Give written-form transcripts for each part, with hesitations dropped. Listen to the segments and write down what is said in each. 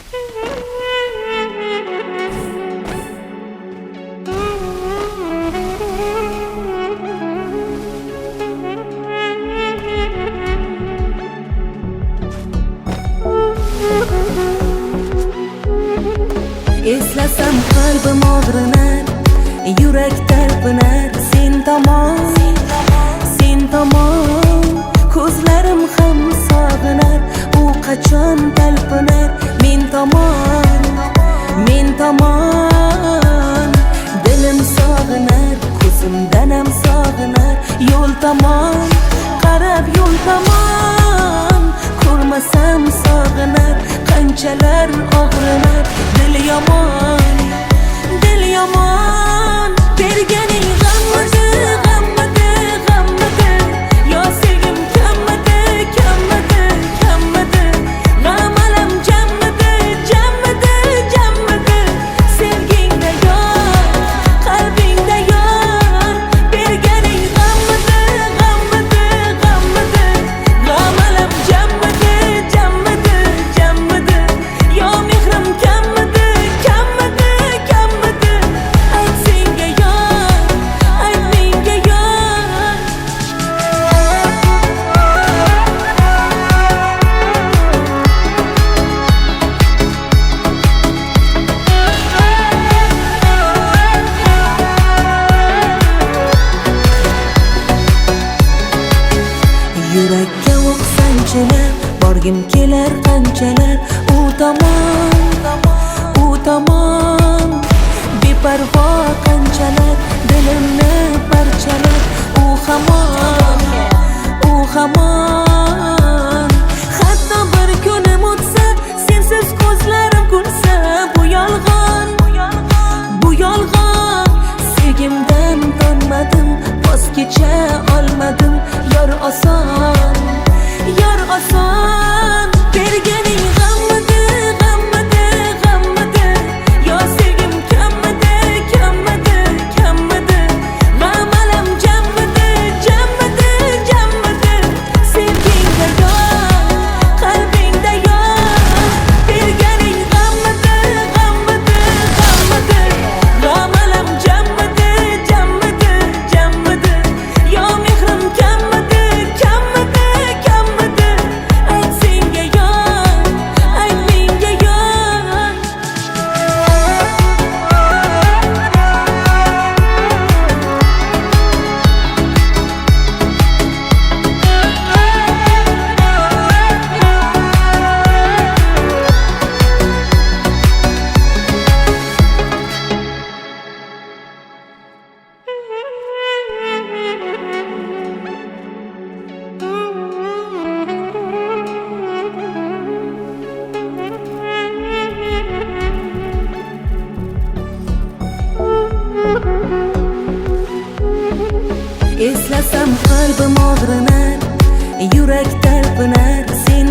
Eslasam qalbim og'rinar, yurak talpinar. Sen tomon ko'zlarim ham sog'inar. U qachon talpinar? Men tomon dilim sog'inar, ko'zimdan ham sog'inar. Yo'l tomon qarab, yo'l tomon ko'rmasam sog'inar. Qanchalar og'rinar, dil yomon berganing g'ammidi, yo sevgim kammidi, g'am alam jammidi, sevgingda yor, qalbingda yor, berganing g'ammidi, g'am alam jammidi, yo mehrim kammidi, ayt senga yor, ayt menga yor. Yurakka o'q sanchilar, borgim kelar qanchalar. U tomon beparvo qanchalar, dilimni parchalar. U hamon hatto bir kunim o'tsa, sensiz ko'zlarim kulsa. Bu yolg'on sevgimdan tonmadim, voz kecha olmadim. Yor oson berganing g'ammidi, yo sevgim kammidi, g'am alam jammidi, sevgingda yor, qalbingda yor, berganing g'ammidi, g'am alam jammidi, yo mehrim kammidi, ayt senga yor, ayt menga yor. Eslasam qalbim og'rinar, yurak talpinar. Sen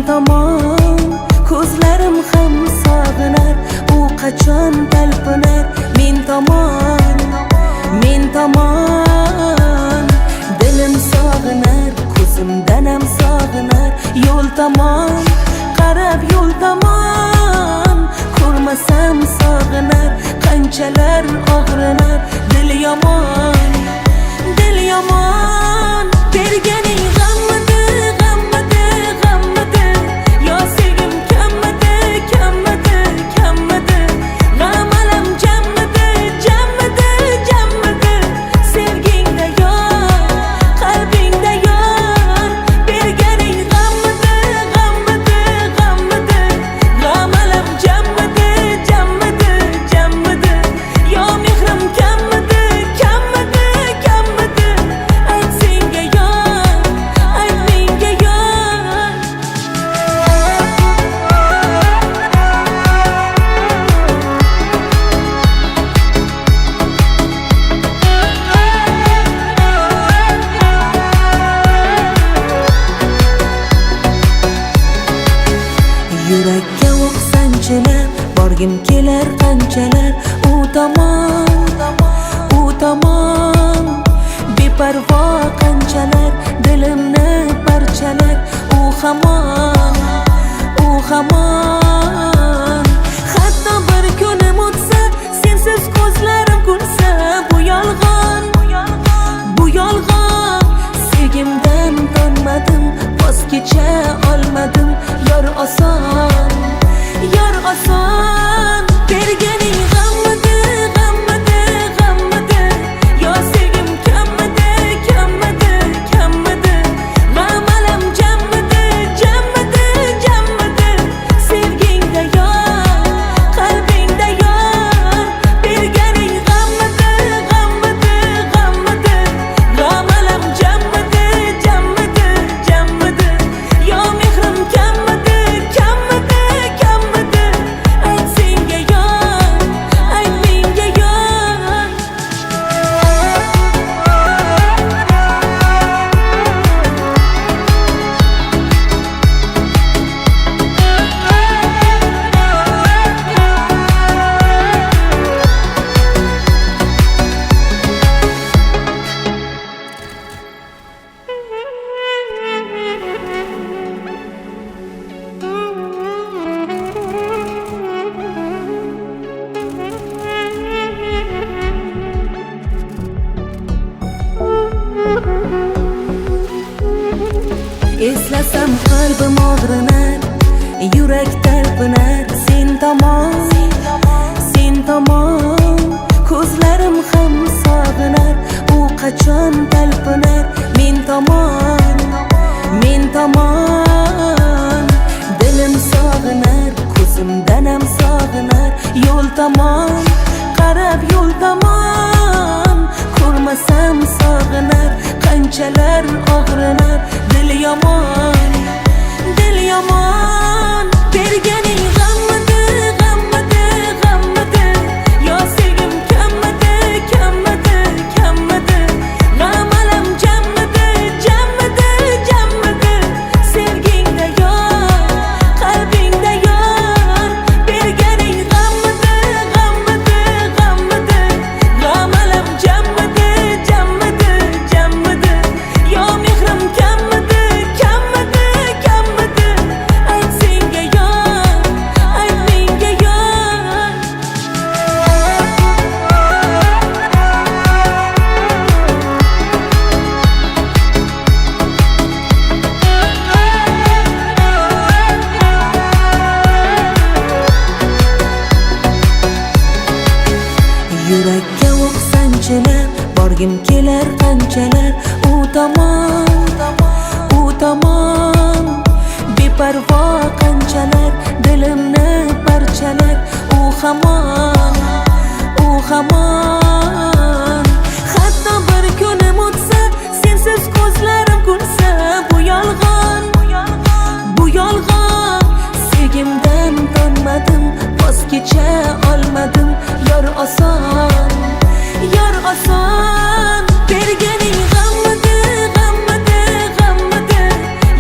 tomon ko'zlarim ham sog'inar. U qachon talpinar? Men tomon dilim sog'inar, ko'zimdan ham sog'inar. Yo'l tomon qarab, yo'l tomon ko'rmasam sog'inar. Qanchalar og'rinar, dil yomon berganing g'ammidi, yo sevgim kammidi, g'am alam jammidi, sevgingda yor, qalbingda yor, berganing g'ammidi, g'am alam jammidi, yo mehrim kammidi, ayt senga yor, ayt menga yor. Yurakka o'q sanchilar, borgim kelar qanchalar. U tomon beparvo qanchalar, dilimni parchalar. U tomon. Hatto bir kunim o'tsa, sensiz ko'zlarim kulsa, bu yolg'on, bu yolg'on. Sevgimdan tonmadim, voz kecha olmadim. Yor oson, yor oson. Berganing g'ammidi, g'ammidi, g'ammidi. Yo sevgim kammidi, kammidi, kammidi. G'amalam jammidi, jammidi, jammidi. Sevgingda yor, qalbingda yor. Berganing g'ammidi, g'ammidi, g'ammidi. G'amalam jammidi, jammidi, jammidi. Yo mehrim kammidi, kammidi, kammidi. Ayt senga yor, ayt menga yor. Eslasam qalbim og'rinar, yurak talpinar. Sen tomon, sen tomon. Ko'zlarim ham sog'inar, u qachon talpinar. Men tomon, men tomon. Dilim sog'inar, ko'zimdan ham sog'inar. Yo'l tomon, qarab yo'l tomon. Ko'rmasam sog'inar, qanchalar og'rinar. Dil yomon, dil yomon. Berganing g'ammidi, g'ammidi, g'ammidi. Yo sevgim kammidi, kammidi, kammidi. G'amalam jammidi, jammidi, jammidi. Sevgingda yor, qalbingda yor. Berganing g'ammidi, g'ammidi, g'ammidi. G'amalam jammidi, jammidi, jammidi. Yo mehrim kammidi, kammidi, kammidi. Ayt senga yor, ayt menga yor. Yurakka o'q sanchilar, borgim kelar qanchalar. U tomon, u tomon. Beparvo qanchalar, dilimni parchalar. U hamon, u hamon. Hatto bir kunim o'tsa, sensiz ko'zlarim kulsa, bu yolg'on, bu yolg'on. Sevgimdan tonmadim, voz kecha olmadim. Yor oson, yor oson. Berganing g'ammidi, g'ammidi, g'ammidi.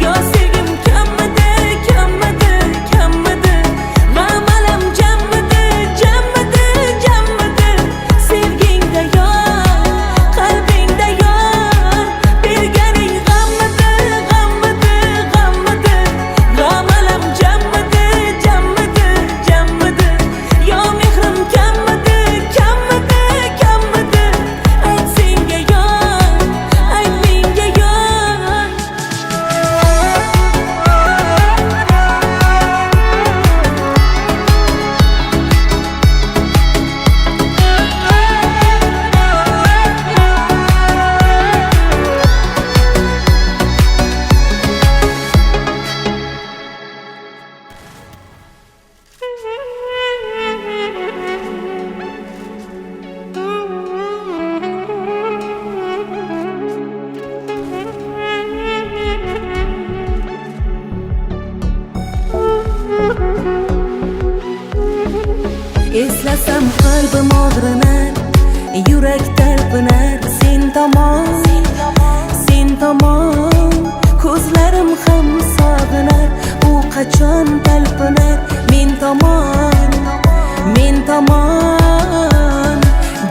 Yo sevgim kammidi, kammidi, kammidi. G'amalam jammidi, jammidi, jammidi. Sevgingda yor, qalbingda yor. Berganing g'ammidi, g'ammidi, g'ammidi. G'amalam jammidi, jammidi, jammidi. Yo mehrim kammidi, kammidi, kammidi. Ayt senga yor, ayt menga yor. Eslasam qalbim og'rinar, yurak talpinar. Sen tomon, sen tomon. Ko'zlarim ham sog'inar, u qachon talpinar. Men tomon, men tomon.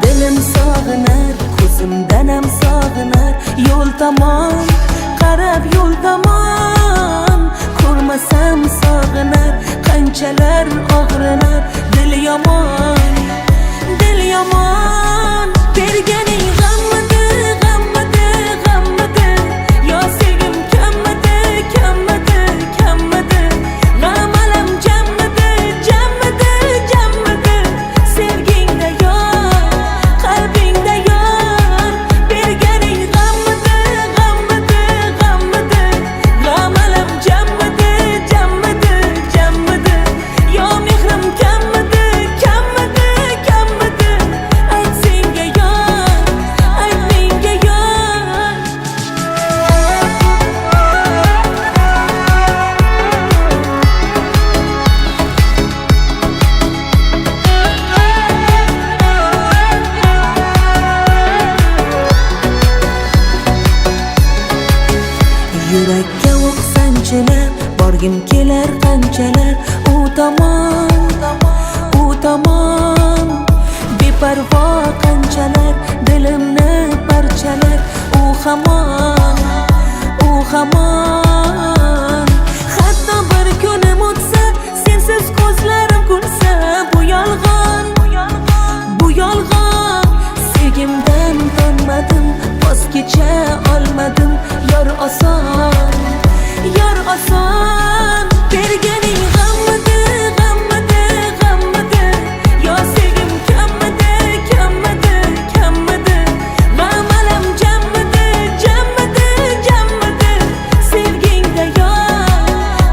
Dilim sog'inar, ko'zimdan ham sog'inar. Yo'l tomon, qarab yo'l tomon. Ko'rmasam sog'inar, sanchilab borgim kelar qanchalar u tomon beparvo qanchalar dilimni parchalar u hamon hatto bir kunim o'tsa sensiz ko'zlarim kulsa bu yolg'on sevgimdan tonmadim voz kecha olmadim yor oson berganing g'ammidi yo sevgim kammidi g'amalam jammidi sevgingda yor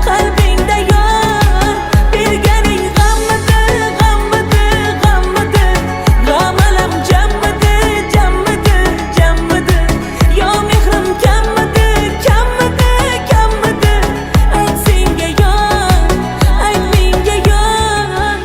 qalbingda yor berganing g'ammidi g'amalam jammidi yo mehrim kammidi ayt senga yor ayt menga yor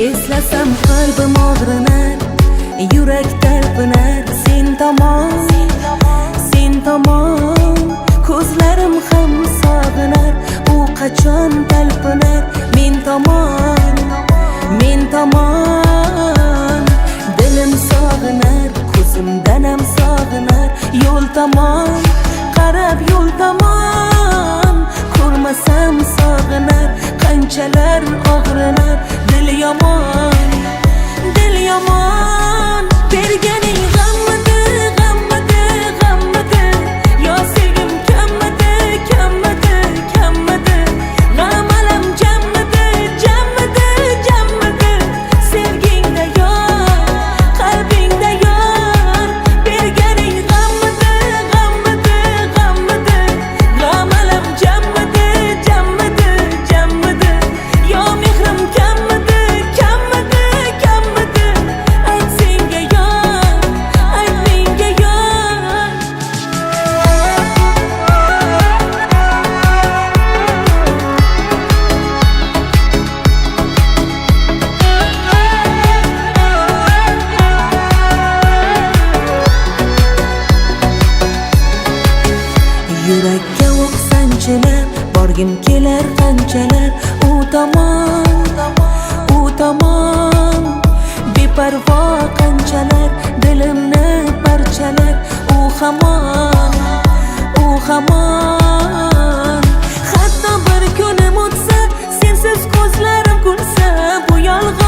eslasam qalbim og'rinar yurak talpinar sen tomon ko'zlarim ham sog'inar u qachon talpinar men tomon dilim sog'inar ko'zimdan ham sog'inar yo'l tomon qarab yo'l tomon ko'rmasam sog'inar qanchalar og'rinar dil yomon berganing g'ammidi yo sevgim kammidi g'amalam jammidi sevgingda yor qalbingda yor berganing g'ammidi g'amalam jammidi yo mehrim kammidi ayt senga yor ayt menga yor yurakka o'q sanchilab borgim kelar qanchalar u tomon beparvo qanchalar dilimni parchalar u hamon hatto bir kunim o'tsa sensiz ko'zlarim kulsa bu yolg'on